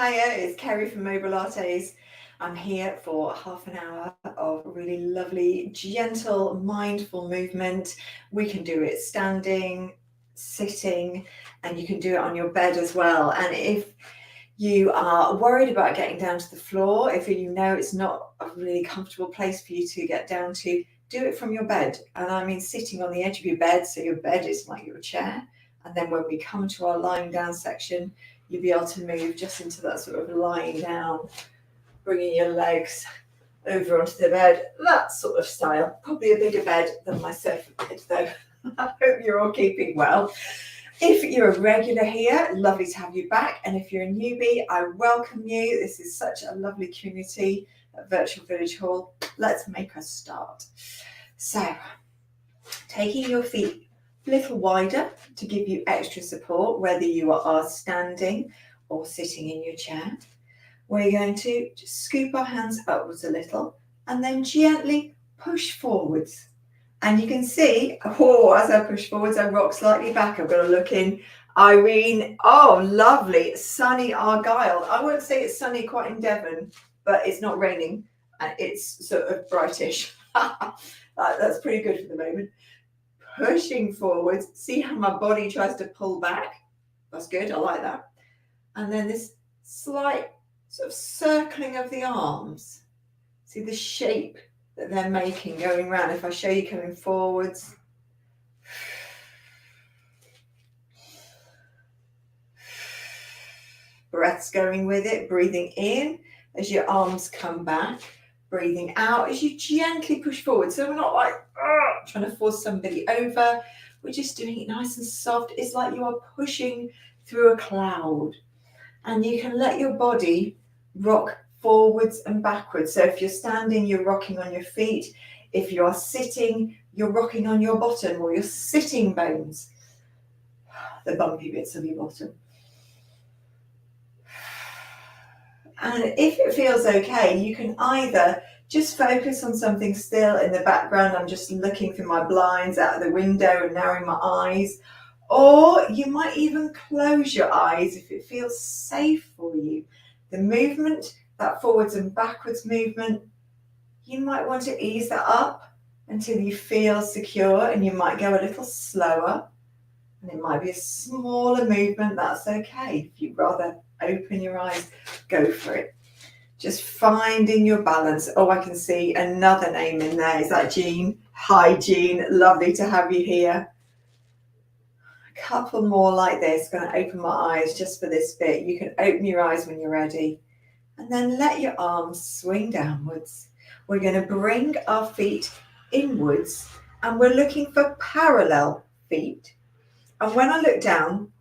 Hiya, it's Kerry from Mobilates. I'm here for half an hour of really lovely, gentle, mindful movement. We can do it standing, sitting, and you can do it on your bed as well. And if you are worried about getting down to the floor, if you know it's not a really comfortable place for you to get down to, do it from your bed. And I mean sitting on the edge of your bed, so your bed is like your chair. And then when we come to our lying down section, you'll be able to move just into that sort of lying down, bringing your legs over onto the bed, that sort of style. Probably a bigger bed than my sofa bed though. I hope you're all keeping well. If you're a regular here, lovely to have you back. And if you're a newbie, I welcome you. This is such a lovely community at Virtual Village Hall. Let's make a start. So, taking your feet a little wider to give you extra support, whether you are standing or sitting in your chair. We're going to just scoop our hands upwards a little and then gently push forwards. And you can see, as I push forwards, I rock slightly back. I've got to look in. Irene, oh, lovely. Sunny Argyle. I won't say it's sunny quite in Devon, but it's not raining. And it's sort of brightish. That's pretty good for the moment. Pushing forwards. See how my body tries to pull back? That's good. I like that. And then this slight sort of circling of the arms. See the shape that they're making going round. If I show you coming forwards. Breaths going with it, breathing in as your arms come back, breathing out as you gently push forward. So we're not like trying to force somebody over. We're just doing it nice and soft. It's like you are pushing through a cloud. And you can let your body rock forwards and backwards. So if you're standing, you're rocking on your feet. If you are sitting, you're rocking on your bottom or your sitting bones, the bumpy bits of your bottom. And if it feels okay, you can either just focus on something still in the background. I'm just looking through my blinds out of the window and narrowing my eyes. Or you might even close your eyes if it feels safe for you. The movement, that forwards and backwards movement, you might want to ease that up until you feel secure, and you might go a little slower. And it might be a smaller movement, that's okay. If you'd rather open your eyes, go for it. Just finding your balance. Oh, I can see another name in there. Is that Jean? Hi, Jean. Lovely to have you here. A couple more like this. Going to open my eyes just for this bit. You can open your eyes when you're ready. And then let your arms swing downwards. We're going to bring our feet inwards and we're looking for parallel feet. And when I look down,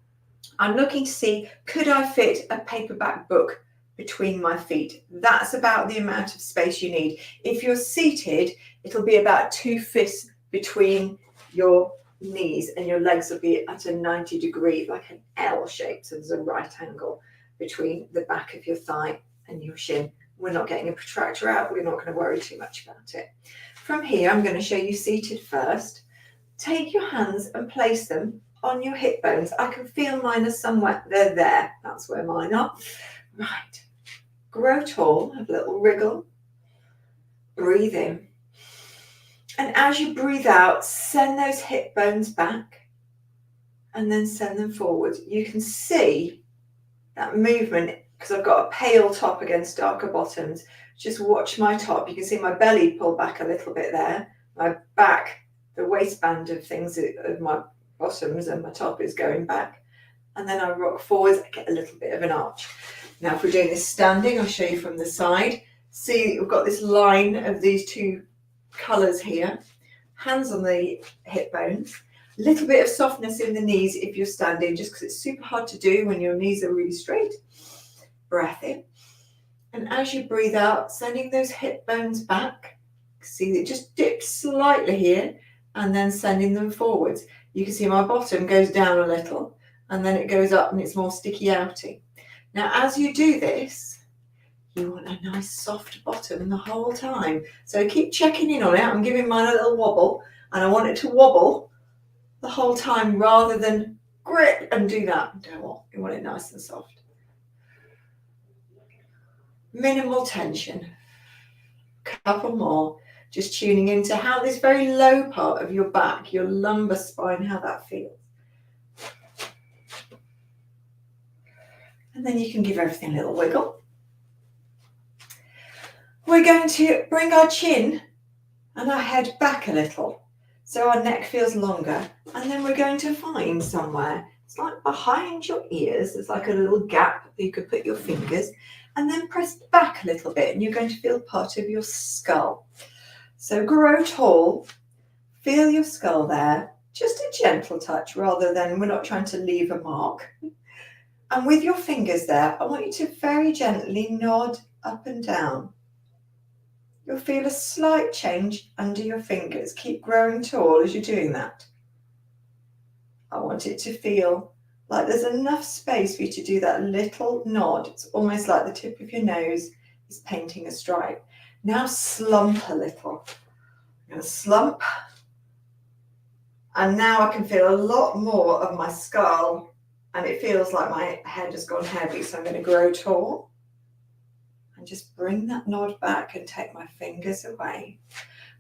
I'm looking to see, could I fit a paperback book between my feet? That's about the amount of space you need. If you're seated, it'll be about 2 fists between your knees and your legs will be at a 90 degree, like an L shape. So there's a right angle between the back of your thigh and your shin. We're not getting a protractor out. We're not going to worry too much about it. From here, I'm going to show you seated first. Take your hands and place them on your hip bones. I can feel mine are somewhere, they're there. That's where mine are. Right. Grow tall, have a little wriggle. Breathe in. And as you breathe out, send those hip bones back and then send them forward. You can see that movement because I've got a pale top against darker bottoms. Just watch my top. You can see my belly pull back a little bit there. My back, the waistband of things of my bottoms and my top is going back. And then I rock forwards, I get a little bit of an arch. Now if we're doing this standing, I'll show you from the side. See, we've got this line of these two colours here. Hands on the hip bones. A little bit of softness in the knees if you're standing, just because it's super hard to do when your knees are really straight. Breath in. And as you breathe out, sending those hip bones back. See, it just dips slightly here and then sending them forwards. You can see my bottom goes down a little and then it goes up and it's more sticky outy. Now, as you do this, you want a nice soft bottom the whole time. So keep checking in on it. I'm giving mine a little wobble and I want it to wobble the whole time rather than grip and do that. Don't want, you want it nice and soft. Minimal tension. Couple more. Just tuning into how this very low part of your back, your lumbar spine, how that feels. And then you can give everything a little wiggle. We're going to bring our chin and our head back a little so our neck feels longer. And then we're going to find somewhere, it's like behind your ears, there's like a little gap that you could put your fingers, and then press back a little bit and you're going to feel part of your skull. So grow tall, feel your skull there, just a gentle touch rather than, we're not trying to leave a mark. And with your fingers there, I want you to very gently nod up and down. You'll feel a slight change under your fingers. Keep growing tall as you're doing that. I want it to feel like there's enough space for you to do that little nod. It's almost like the tip of your nose is painting a stripe. Now slump a little. I'm going to slump. And now I can feel a lot more of my skull, and it feels like my head has gone heavy, so I'm going to grow tall. And just bring that nod back and take my fingers away.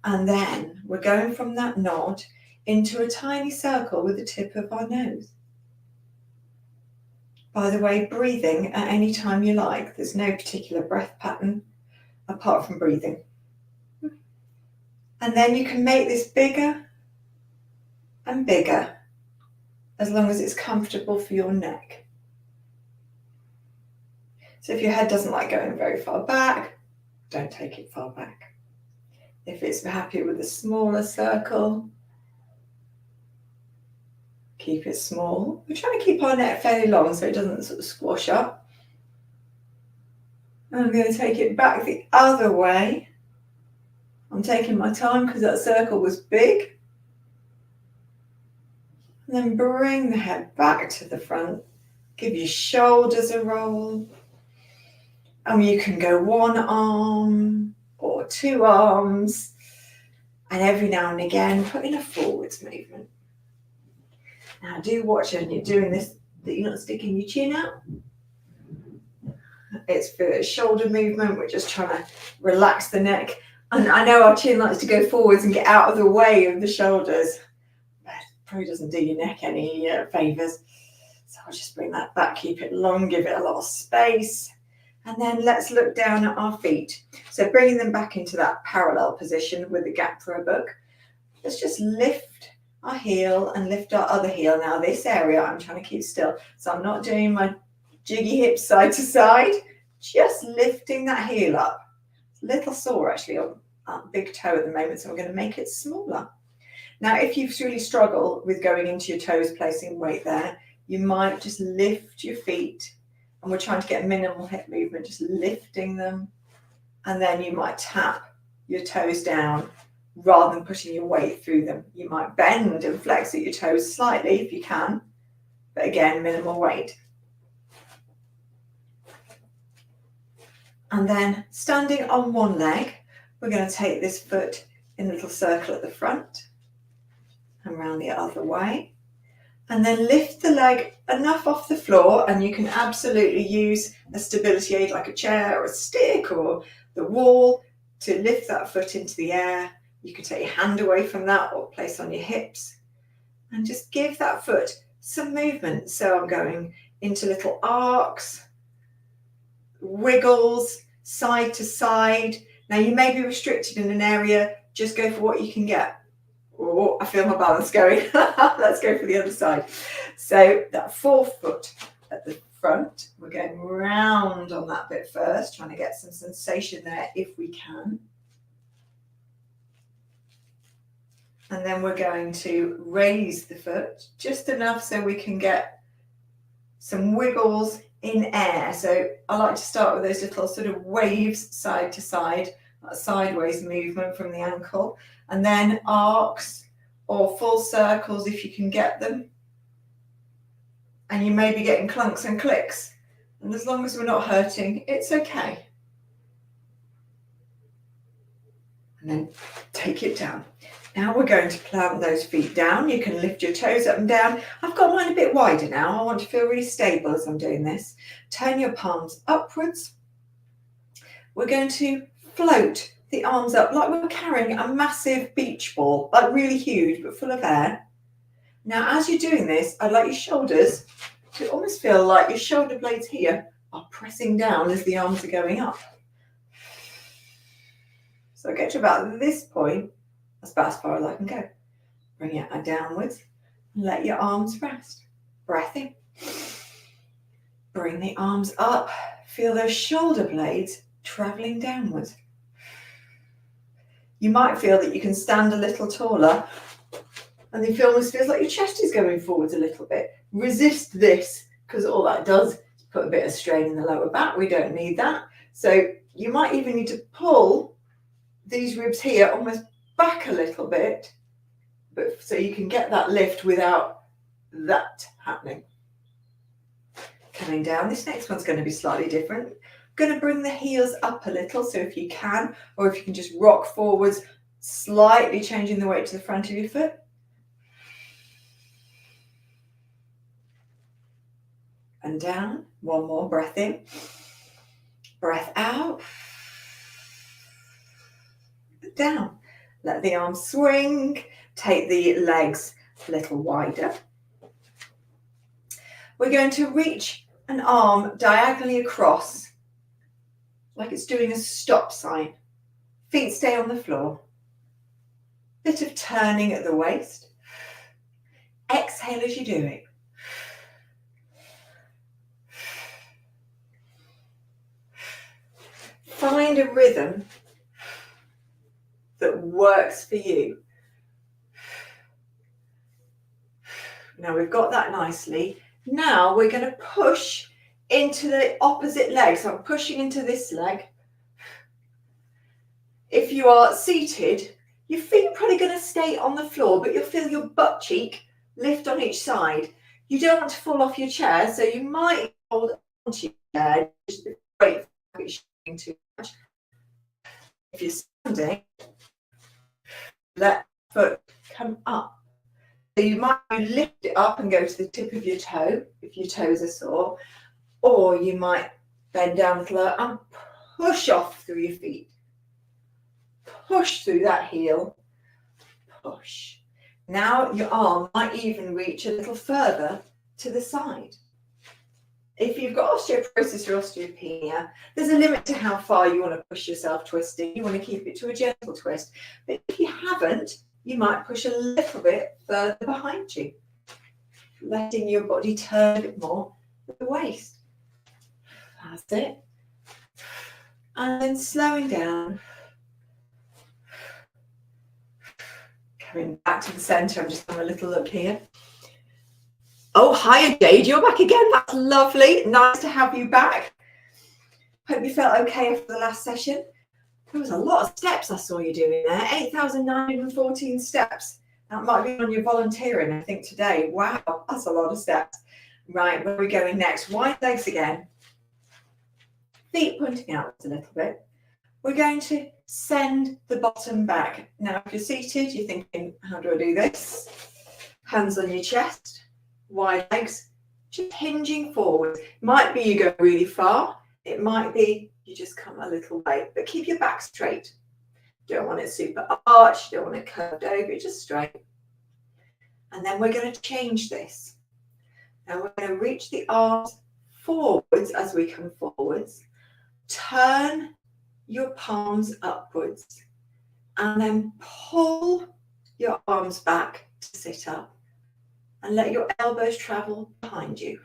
And then we're going from that nod into a tiny circle with the tip of our nose. By the way, breathing at any time you like. There's no particular breath pattern apart from breathing. And then you can make this bigger and bigger as long as it's comfortable for your neck. So if your head doesn't like going very far back, don't take it far back. If it's happy with a smaller circle, keep it small. We're trying to keep our neck fairly long so it doesn't sort of squash up. And I'm going to take it back the other way. I'm taking my time because that circle was big. And then bring the head back to the front. Give your shoulders a roll. And you can go one arm or two arms. And every now and again, put in a forwards movement. Now do watch when you're doing this, that you're not sticking your chin out. It's for a shoulder movement. We're just trying to relax the neck. And I know our chin likes to go forwards and get out of the way of the shoulders. But it probably doesn't do your neck any favours. So I'll just bring that back, keep it long, give it a lot of space. And then let's look down at our feet. So bringing them back into that parallel position with a gap for a book. Let's just lift our heel and lift our other heel. Now this area I'm trying to keep still. So I'm not doing my jiggy hips side to side, just lifting that heel up. It's a little sore actually on that big toe at the moment, so I'm going to make it smaller. Now if you really struggle with going into your toes, placing weight there, you might just lift your feet, and we're trying to get minimal hip movement, just lifting them, and then you might tap your toes down rather than putting your weight through them. You might bend and flex at your toes slightly if you can, but again, minimal weight. And then standing on one leg, we're going to take this foot in a little circle at the front and round the other way. And then lift the leg enough off the floor, and you can absolutely use a stability aid like a chair or a stick or the wall to lift that foot into the air. You can take your hand away from that or place on your hips and just give that foot some movement. So I'm going into little arcs, wiggles, side to side. Now you may be restricted in an area, just go for what you can get. Oh, I feel my balance going. Let's go for the other side. So that fourth foot at the front, we're going round on that bit first, trying to get some sensation there if we can. And then we're going to raise the foot just enough so we can get some wiggles in air. So I like to start with those little sort of waves side to side, that sideways movement from the ankle, and then arcs or full circles if you can get them. And you may be getting clunks and clicks, and as long as we're not hurting, it's okay. And then take it down. Now we're going to plant those feet down. You can lift your toes up and down. I've got mine a bit wider now. I want to feel really stable as I'm doing this. Turn your palms upwards. we're going to float the arms up like we're carrying a massive beach ball, like really huge but full of air. Now, as you're doing this, I'd like your shoulders to almost feel like your shoulder blades here are pressing down as the arms are going up. So get to about this point, that's about as far as I can go. Bring it downwards and let your arms rest. Breath in. Bring the arms up. Feel those shoulder blades traveling downwards. You might feel that you can stand a little taller and it almost feels like your chest is going forwards a little bit. Resist this, because all that does is put a bit of strain in the lower back. We don't need that. So you might even need to pull these ribs here almost back a little bit, but so you can get that lift without that happening. Coming down, this next one's going to be slightly different. I'm going to bring the heels up a little, so if you can, or if you can just rock forwards, slightly changing the weight to the front of your foot. And down, one more breath in, breath out, down. Let the arms swing, take the legs a little wider. We're going to reach an arm diagonally across, like it's doing a stop sign. Feet stay on the floor. Bit of turning at the waist. Exhale as you do it. Find a rhythm that works for you. Now we've got that nicely. Now we're going to push into the opposite leg. So I'm pushing into this leg. If you are seated, your feet are probably going to stay on the floor, but you'll feel your butt cheek lift on each side. You don't want to fall off your chair, so you might hold onto your chair. Just wait for it shaking too much. If you're standing, let foot come up. So you might lift it up and go to the tip of your toe if your toes are sore, or you might bend down a little lower and push off through your feet. Push through that heel. Push. Now your arm might even reach a little further to the side. If you've got osteoporosis or osteopenia, there's a limit to how far you want to push yourself twisting. You want to keep it to a gentle twist. But if you haven't, you might push a little bit further behind you, letting your body turn a bit more with the waist. That's it. And then slowing down. Coming back to the centre, I'm just having a little look here. Oh, hiya, Jade, you're back again. That's lovely. Nice to have you back. Hope you felt okay after the last session. There was a lot of steps I saw you doing there. 8,914 steps. That might be on your volunteering, I think, today. Wow, that's a lot of steps. Right, where are we going next? Wide legs again. Feet pointing out a little bit. We're going to send the bottom back. Now, if you're seated, you're thinking, how do I do this? Hands on your chest, wide legs, just hinging forward. Might be you go really far. It might be you just come a little way, but keep your back straight. Don't want it super arched, don't want it curved over, just straight. And then we're going to change this. Now we're going to reach the arms forwards as we come forwards. Turn your palms upwards and then pull your arms back to sit up and let your elbows travel behind you.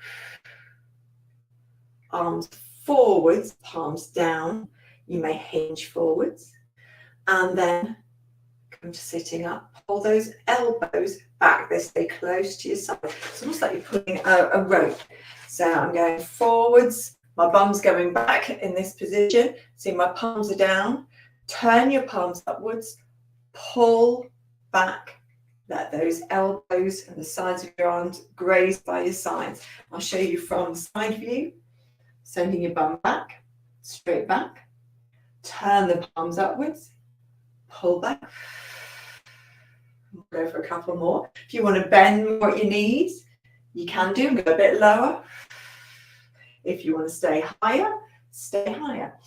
Arms forwards, palms down. You may hinge forwards and then come to sitting up. Pull those elbows back. They stay close to your side. It's almost like you're pulling a rope. So I'm going forwards. My bum's going back in this position. See, my palms are down. Turn your palms upwards. Pull back. Let those elbows and the sides of your arms graze by your sides. I'll show you from side view. Sending your bum back, straight back. Turn the palms upwards. Pull back. We'll go for a couple more. If you want to bend more at your knees, you can do. Go a bit lower. If you want to stay higher, stay higher.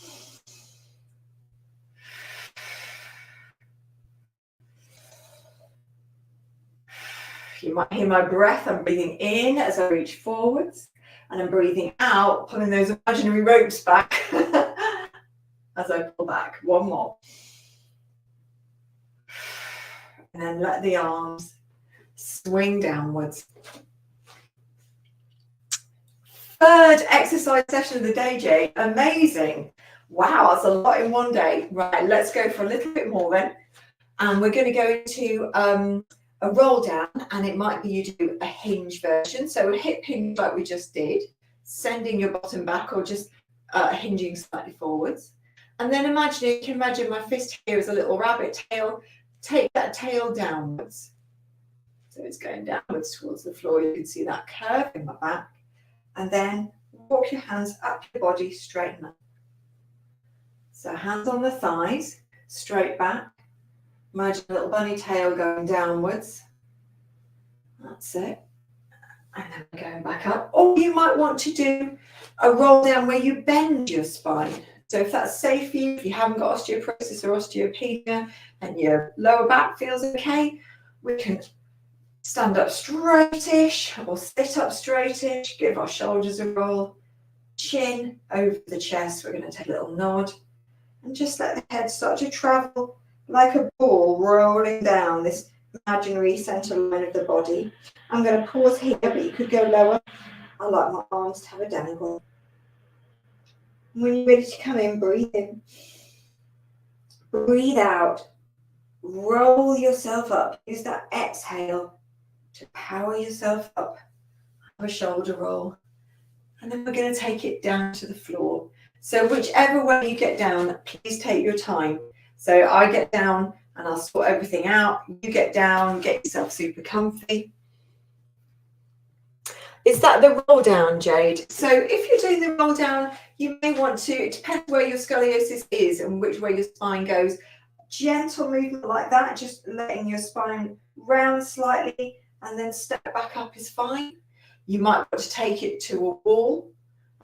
You might hear my breath. I'm breathing in as I reach forwards, and I'm breathing out, pulling those imaginary ropes back as I pull back. One more. And then let the arms swing downwards. Third exercise session of the day, Jade. Amazing. Wow, that's a lot in one day. Right, let's go for a little bit more then. And we're going to go into a roll down, and it might be you do a hinge version. So a hip hinge like we just did, sending your bottom back or just hinging slightly forwards. And then you can imagine my fist here is a little rabbit tail. Take that tail downwards. So it's going downwards towards the floor. You can see that curve in my back. And then walk your hands up your body, straighten up. So hands on the thighs, straight back. Imagine a little bunny tail going downwards. That's it. And then we're going back up. Or you might want to do a roll down where you bend your spine. So if that's safe for you, if you haven't got osteoporosis or osteopenia and your lower back feels okay, we can stand up straightish or sit up straightish, give our shoulders a roll, chin over the chest. We're going to take a little nod and just let the head start to travel like a ball rolling down this imaginary center line of the body. I'm going to pause here, but you could go lower. I like my arms to have a dangle. When you're ready to come in, breathe in. Breathe out. Roll yourself up. Use that exhale to power yourself up. Have a shoulder roll. And then we're going to take it down to the floor. So whichever way you get down, please take your time. So I get down and I'll sort everything out. You get down, get yourself super comfy. Is that the roll down, Jade? So if you're doing the roll down, you may want to, it depends where your scoliosis is and which way your spine goes. Gentle movement like that, just letting your spine round slightly and then step back up is fine. You might want to take it to a wall.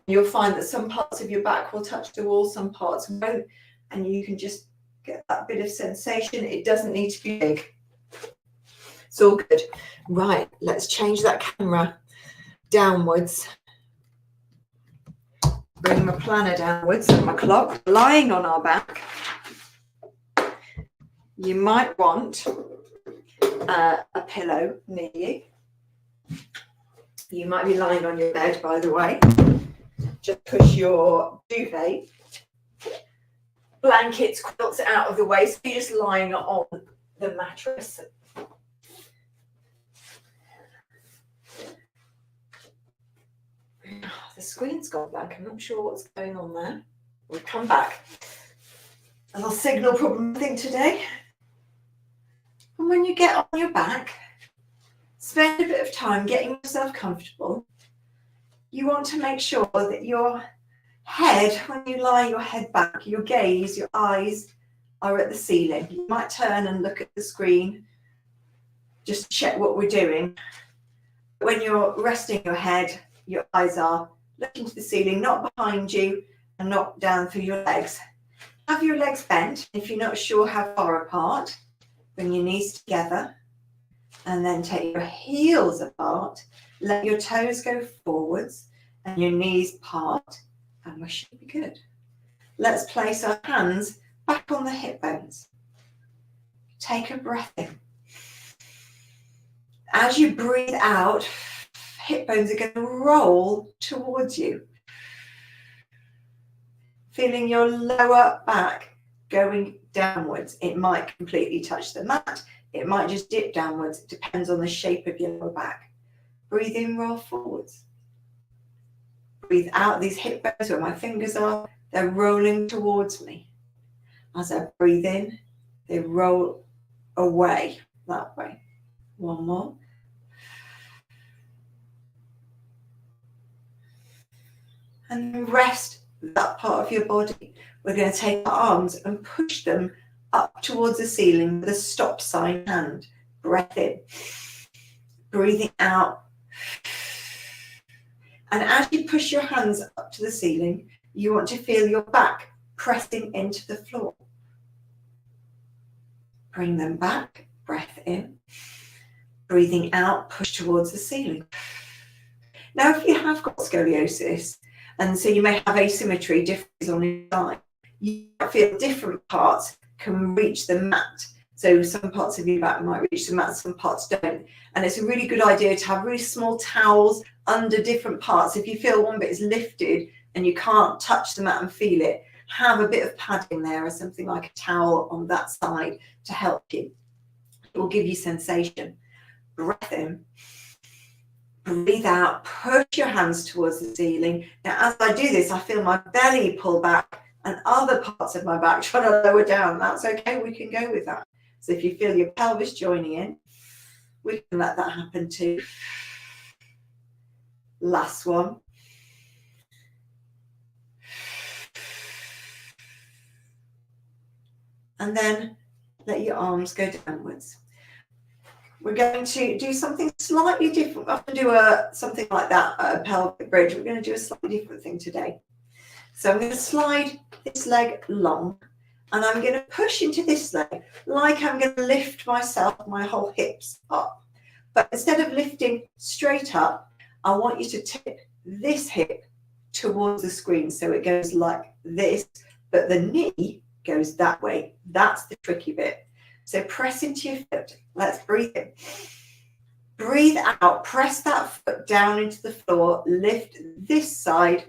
You'll find that some parts of your back will touch the wall, some parts won't, and you can just get that bit of sensation. It doesn't need to be big. It's all good. Right, let's change that camera downwards. Bring my planner downwards and my clock lying on our back. You might want a pillow near you. You might be lying on your bed, by the way. Just push your duvet, blankets, quilts out of the way, so you're just lying on the mattress. The screen's gone blank. I'm not sure what's going on there. We'll come back. A little signal problem, I think, today. And when you get on your back, spend a bit of time getting yourself comfortable. You want to make sure that your head, when you lie your head back, your gaze, your eyes are at the ceiling. You might turn and look at the screen, just check what we're doing. When you're resting your head, your eyes are looking to the ceiling, not behind you and not down through your legs. Have your legs bent. If you're not sure how far apart, bring your knees together and then take your heels apart. Let your toes go forwards and your knees part, and we should be good. Let's place our hands back on the hip bones. Take a breath in. As you breathe out, hip bones are going to roll towards you. Feeling your lower back going downwards. It might completely touch the mat. It might just dip downwards. It depends on the shape of your lower back. Breathe in, roll forwards. Breathe out, these hip bones where my fingers are, they're rolling towards me. As I breathe in, they roll away that way. One more. And then rest that part of your body. We're going to take our arms and push them up towards the ceiling with a stop sign hand. Breath in. Breathing out. And as you push your hands up to the ceiling, you want to feel your back pressing into the floor. Bring them back. Breath in. Breathing out, push towards the ceiling. Now, if you have got scoliosis, and so you may have asymmetry, differences on each side, you might feel different parts can reach the mat. So some parts of your back might reach the mat, some parts don't. And it's a really good idea to have really small towels under different parts. If you feel one bit is lifted and you can't touch the mat and feel it, have a bit of padding there or something like a towel on that side to help you. It will give you sensation. Breath in. Breathe out, push your hands towards the ceiling. Now, as I do this, I feel my belly pull back and other parts of my back trying to lower down. That's okay, we can go with that. So if you feel your pelvis joining in, we can let that happen too. Last one. And then let your arms go downwards. We're going to do something slightly different. We often do something like that at a pelvic bridge. We're going to do a slightly different thing today. So I'm going to slide this leg long, and I'm going to push into this leg like I'm going to lift myself, my whole hips up. But instead of lifting straight up, I want you to tip this hip towards the screen. So it goes like this, but the knee goes that way. That's the tricky bit. So press into your foot. Let's breathe in. Breathe out. Press that foot down into the floor. Lift this side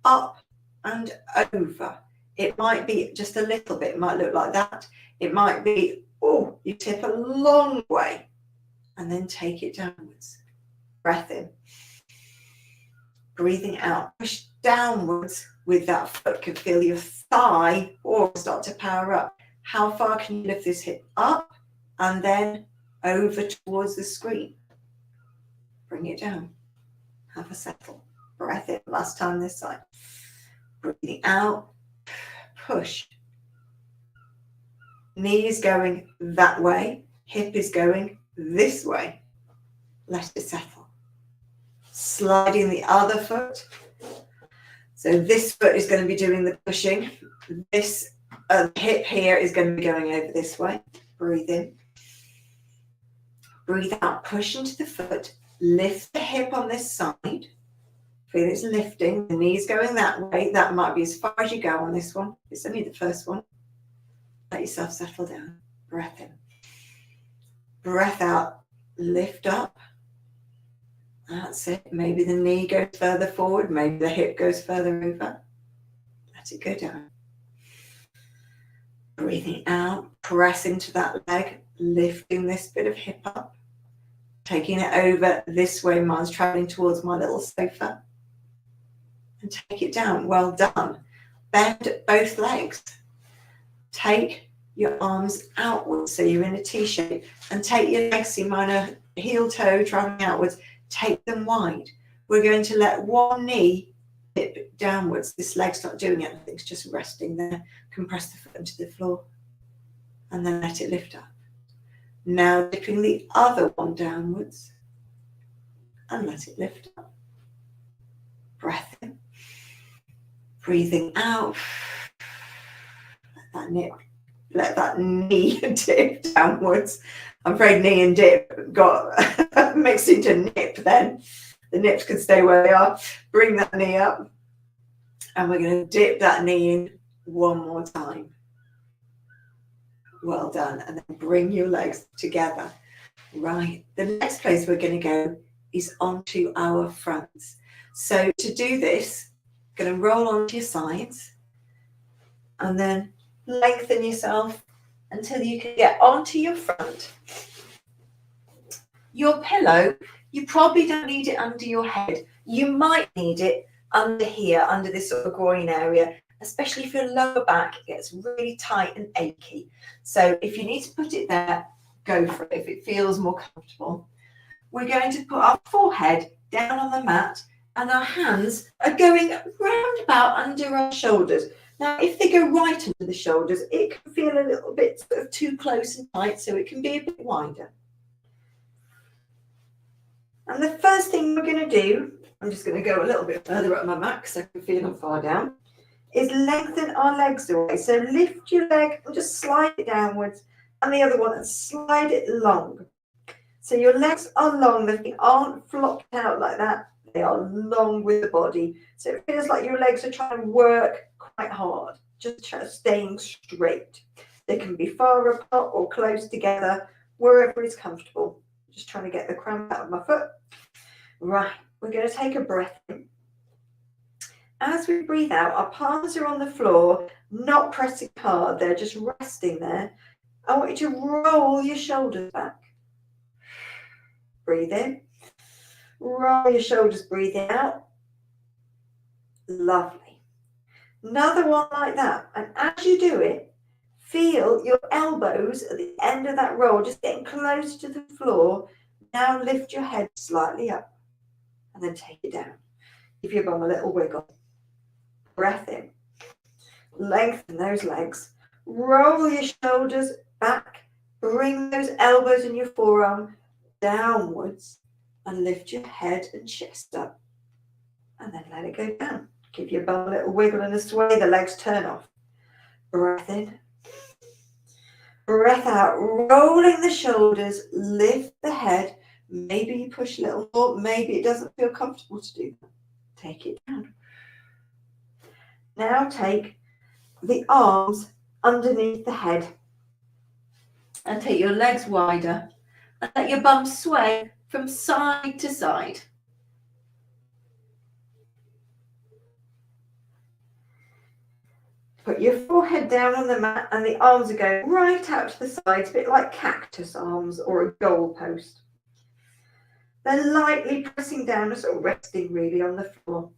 up and over. It might be just a little bit. It might look like that. It might be, oh, you tip a long way and then take it downwards. Breath in. Breathing out. Push downwards with that foot. Can feel your thigh or start to power up. How far can you lift this hip up and then over towards the screen? Bring it down. Have a settle. Breath in. Last time this side. Breathing out. Push. Knee is going that way. Hip is going this way. Let it settle. Sliding the other foot. So this foot is going to be doing the pushing. This hip here is going to be going over this way. Breathe in. Breathe out. Push into the foot. Lift the hip on this side. Feel it's lifting. The knee's going that way. That might be as far as you go on this one. It's only the first one. Let yourself settle down. Breath in. Breath out. Lift up. That's it. Maybe the knee goes further forward. Maybe the hip goes further over. Let it go down. Breathing out, press into that leg, lifting this bit of hip up, taking it over this way. Mine's traveling towards my little sofa. And take it down. Well done. Bend both legs. Take your arms outwards so you're in a T shape. And take your legs, see mine are heel toe traveling outwards. Take them wide. We're going to let one knee dip downwards. This leg's not doing anything, it's just resting there. Compress the foot into the floor and then let it lift up. Now dipping the other one downwards and let it lift up. Breath in. Breathing out. Let that knee dip downwards. I'm afraid knee and dip got mixed into nip then. The nips can stay where they are. Bring that knee up. And we're going to dip that knee in one more time. Well done. And then bring your legs together. Right. The next place we're going to go is onto our fronts. So to do this, going to roll onto your sides and then lengthen yourself until you can get onto your front. Your pillow, you probably don't need it under your head. You might need it under here, under this sort of groin area, especially if your lower back gets really tight and achy. So if you need to put it there, go for it if it feels more comfortable. We're going to put our forehead down on the mat and our hands are going round about under our shoulders. Now, if they go right under the shoulders, it can feel a little bit sort of too close and tight, so it can be a bit wider. And the first thing we're going to do, I'm just going to go a little bit further up my mat because I can feel them far down, is lengthen our legs away. So lift your leg and just slide it downwards, and the other one and slide it long. So your legs are long, the feet aren't flopped out like that. They are long with the body. So it feels like your legs are trying to work quite hard, just staying straight. They can be far apart or close together, wherever is comfortable. Just trying to get the cramp out of my foot. Right, we're going to take a breath in. As we breathe out, our palms are on the floor, not pressing hard. They're just resting there. I want you to roll your shoulders back. Breathe in. Roll your shoulders, breathe out. Lovely. Another one like that. And as you do it, feel your elbows at the end of that roll, just getting close to the floor. Now lift your head slightly up and then take it down. Give your bum a little wiggle. Breath in. Lengthen those legs. Roll your shoulders back. Bring those elbows and your forearm downwards and lift your head and chest up. And then let it go down. Give your bum a little wiggle and a sway. The legs turn off. Breath in. Breath out. Rolling the shoulders. Lift the head. Maybe you push a little more. Maybe it doesn't feel comfortable to do that. Take it down. Now take the arms underneath the head and take your legs wider and let your bum sway from side to side. Put your forehead down on the mat and the arms are going right out to the sides, a bit like cactus arms or a goalpost. Then lightly pressing down, sort of resting really on the floor.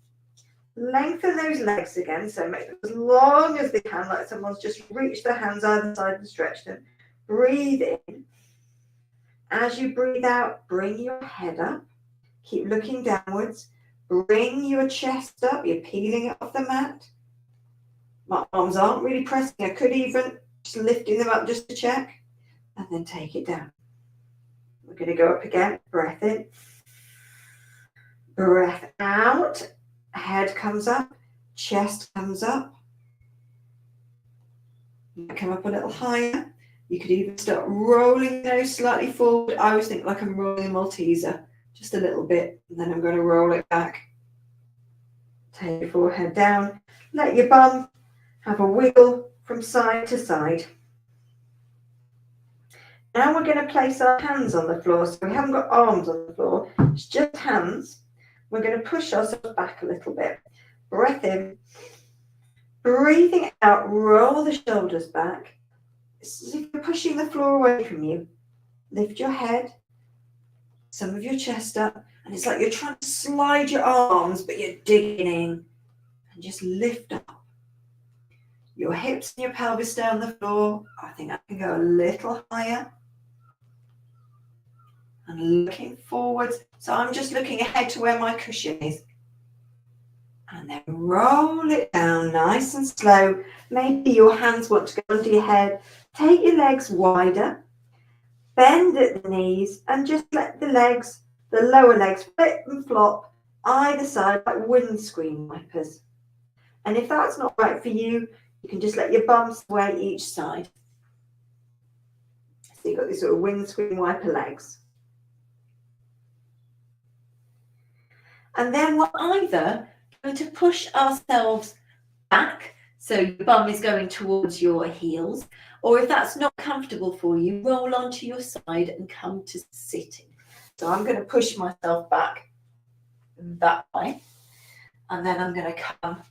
Lengthen those legs again, so make them as long as they can, like someone's just reached their hands either side and stretched them. Breathe in. As you breathe out, bring your head up. Keep looking downwards. Bring your chest up. You're peeling it off the mat. My arms aren't really pressing. I could even just lifting them up just to check. And then take it down. We're going to go up again. Breath in. Breath out. Head comes up. Chest comes up. You might come up a little higher. You could even start rolling those slightly forward. I always think like I'm rolling a Malteser. Just a little bit. And then I'm going to roll it back. Take your forehead down. Let your bum have a wiggle from side to side. Now we're going to place our hands on the floor. So we haven't got arms on the floor. It's just hands. We're going to push ourselves back a little bit. Breath in. Breathing out, roll the shoulders back. It's as if you're pushing the floor away from you. Lift your head, some of your chest up, and it's like you're trying to slide your arms, but you're digging in. And just lift up. Your hips and your pelvis stay on the floor. I think I can go a little higher. And looking forwards. So I'm just looking ahead to where my cushion is. And then roll it down nice and slow. Maybe your hands want to go under your head. Take your legs wider. Bend at the knees and just let the legs, the lower legs, flip and flop either side like windscreen wipers. And if that's not right for you, you can just let your bum sway each side. So you've got these sort of windscreen wiper legs. And then we're either going to push ourselves back, so your bum is going towards your heels, or if that's not comfortable for you, roll onto your side and come to sitting. So I'm going to push myself back that way, and then I'm going to come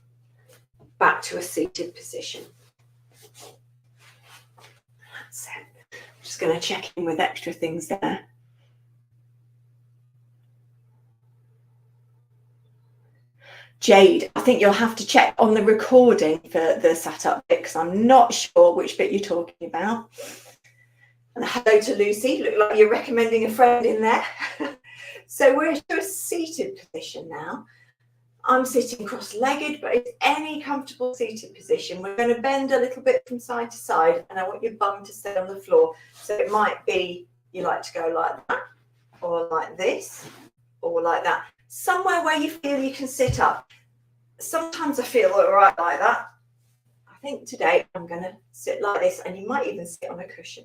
back to a seated position. That's it. I'm just going to check in with extra things there. Jade, I think you'll have to check on the recording for the sat up bit because I'm not sure which bit you're talking about. And hello to Lucy, look like you're recommending a friend in there. So we're to a seated position now. I'm sitting cross-legged, but it's any comfortable seated position. We're going to bend a little bit from side to side, and I want your bum to stay on the floor. So it might be you like to go like that, or like this, or like that. Somewhere where you feel you can sit up. Sometimes I feel all right like that. I think today I'm going to sit like this, and you might even sit on a cushion.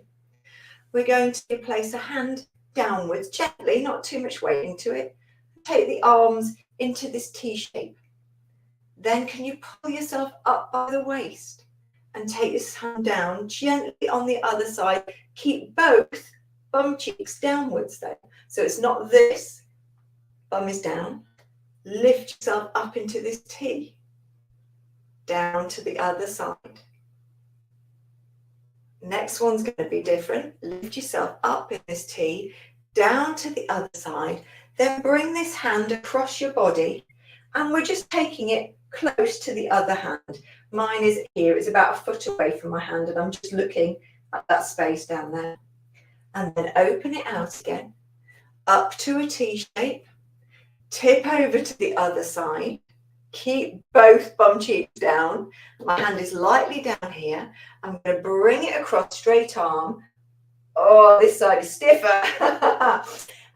We're going to place a hand downwards gently, not too much weight into it. Take the arms into this T shape. Then can you pull yourself up by the waist and take this hand down gently on the other side. Keep both bum cheeks downwards though. So it's not this, bum is down. Lift yourself up into this T. Down to the other side. Next one's going to be different. Lift yourself up in this T, down to the other side. Then bring this hand across your body and we're just taking it close to the other hand. Mine is here, it's about a foot away from my hand and I'm just looking at that space down there. And then open it out again, up to a T shape, tip over to the other side, keep both bum cheeks down. My hand is lightly down here. I'm going to bring it across, straight arm. Oh, this side is stiffer.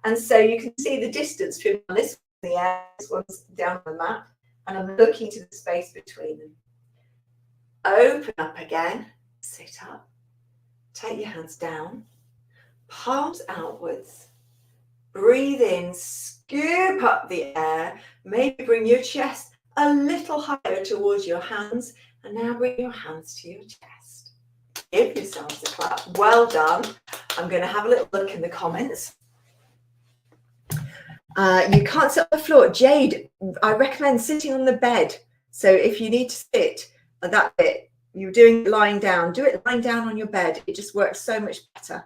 And so you can see the distance between this one in the air, this one's down on the mat. And I'm looking to the space between them. Open up again, sit up, take your hands down, palms outwards, breathe in, scoop up the air, maybe bring your chest a little higher towards your hands, and now bring your hands to your chest. Give yourselves a clap, well done. I'm going to have a little look in the comments. You can't sit on the floor. Jade, I recommend sitting on the bed. So if you need to sit, that bit, you're doing it lying down, do it lying down on your bed. It just works so much better.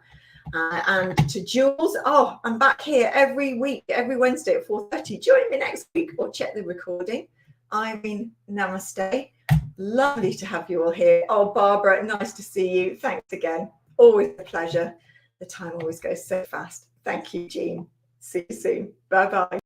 And to Jules, oh, I'm back here every week, every Wednesday at 4:30. Join me next week or check the recording. Irene, namaste. Lovely to have you all here. Oh, Barbara, nice to see you. Thanks again. Always a pleasure. The time always goes so fast. Thank you, Jean. See you soon. Bye-bye.